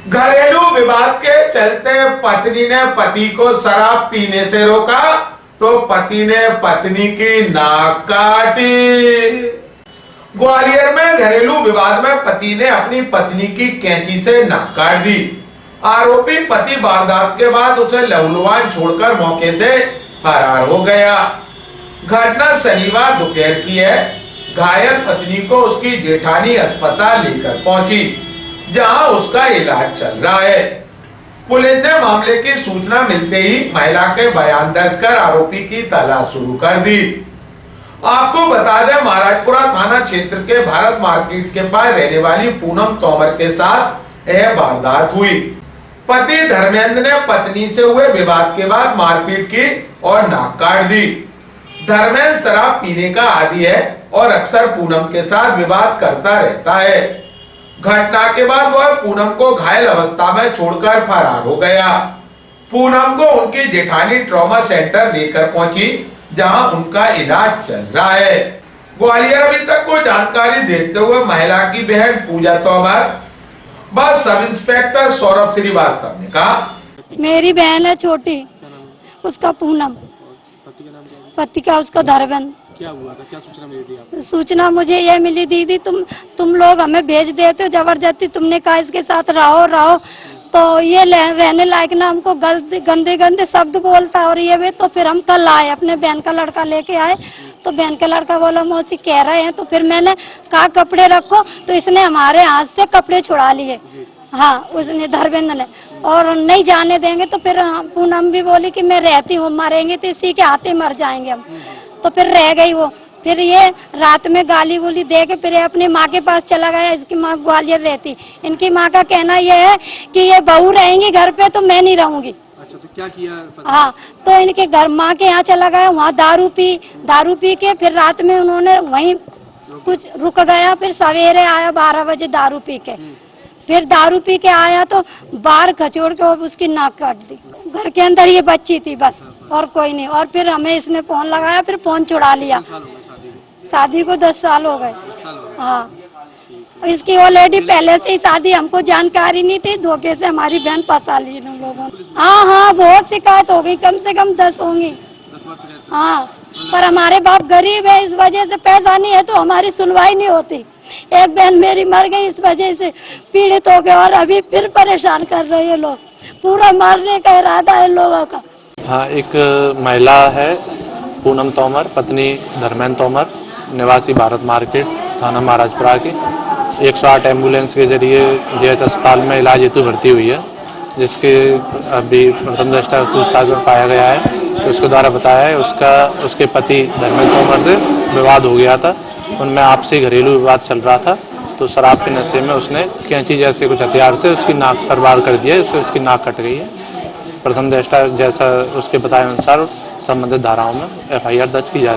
घरेलू विवाद के चलते पत्नी ने पति को शराब पीने से रोका तो पति ने पत्नी की नाक काटी। ग्वालियर में घरेलू विवाद में पति ने अपनी पत्नी की कैंची से नाक काट दी। आरोपी पति वारदात के बाद उसे लहूलुहान छोड़कर मौके से फरार हो गया। घटना शनिवार दोपहर की है। घायल पत्नी को उसकी जेठानी अस्पताल लेकर पहुंची, जहां उसका इलाज चल रहा है। पुलिस ने मामले की सूचना मिलते ही महिला के बयान दर्ज कर आरोपी की तलाश शुरू कर दी। आपको बता दें, महाराजपुरा थाना क्षेत्र के भारत मार्केट के पास रहने वाली पूनम तोमर के साथ यह वारदात हुई। पति धर्मेंद्र ने पत्नी से हुए विवाद के बाद मारपीट की और नाक काट दी। धर्मेंद्र शराब पीने का आदी है और अक्सर पूनम के साथ विवाद करता रहता है। घटना के बाद वह पूनम को घायल अवस्था में छोड़कर फरार हो गया। पूनम को उनकी जेठानी ट्रॉमा सेंटर लेकर पहुंची, जहां उनका इलाज चल रहा है। ग्वालियर अभी तक को जानकारी देते हुए महिला की बहन पूजा तोमर व सब इंस्पेक्टर सौरभ श्रीवास्तव ने कहा, मेरी बहन है छोटी, उसका पूनम, पति का उसका धर्मेंद्र। क्या हुआ था? क्या सूचना मिली थी आपको? सूचना मुझे ये मिली, दीदी तुम लोग हमें भेज देते हो जबरदस्ती, तुमने कहा इसके साथ रहो तो ये रहने लायक ना, हमको गंदे गंदे शब्द बोलता है और ये भी। तो फिर हम कल आए, अपने बहन का लड़का लेके आए, तो बहन का लड़का बोला मौसी कह रहे हैं, तो फिर मैंने कहा कपड़े रखो, तो इसने हमारे हाथ से कपड़े छुड़ा लिए। हाँ, उसने धर्मेंद्र ने, और नहीं जाने देंगे। तो फिर पूनम भी बोली कि मैं रहती हूँ, मरेंगे तो इसी के हाथ ही मर जाएंगे हम। तो फिर रह गई वो। फिर ये रात में गाली गुली दे के फिर ये अपनी माँ के पास चला गया। इसकी माँ ग्वालियर रहती। इनकी माँ का कहना ये है कि ये बहू रहेंगी घर पे तो मैं नहीं रहूंगी। अच्छा, तो क्या किया? हाँ, तो इनके घर माँ के यहाँ चला गया, वहाँ दारू पी के फिर रात में उन्होंने वहीं कुछ रुक गया। फिर सवेरे आया 12 बजे दारू पी के। फिर दारू पी के आया तो बाहर खचोड़ के उसकी नाक काट दी। घर के अंदर ये बच्ची थी बस, और कोई नहीं। और फिर हमें इसने फोन लगाया, फिर फोन छुड़ा लिया। शादी को 10 साल हो गए। हाँ, इसकी ऑलरेडी पहले से ही शादी, हमको जानकारी नहीं थी। धोखे से हमारी बहन फंसा ली इन लोगों ने। हाँ, बहुत शिकायत हो गई, कम से कम 10 होंगी। हाँ, पर हमारे बाप गरीब है, इस वजह से पैसा नहीं है तो हमारी सुनवाई नहीं होती। एक बहन मेरी मर गई इस वजह से, पीड़ित हो गए, और अभी फिर परेशान कर रहे हैं लोग। पूरा मारने का इरादा है लोगों का। हाँ, एक महिला है पूनम तोमर, पत्नी धर्मेंद्र तोमर, निवासी भारत मार्केट, थाना महाराजपुरा की, 108 एम्बुलेंस के जरिए जेएच अस्पताल में इलाज हेतु भर्ती हुई है, जिसके अभी प्रथम दृष्टया पूछताछ में पाया गया है। तो उसके द्वारा बताया है उसके पति धर्मेंद्र तोमर से विवाद हो गया था। उनमें आपसी घरेलू विवाद चल रहा था, तो शराब के नशे में उसने कैंची जैसे कुछ हथियार से उसकी नाक पर वार कर दिया, इससे उसकी नाक कट गई है। प्रथम दृष्टया जैसा उसके बताए अनुसार संबंधित धाराओं में FIR दर्ज की जा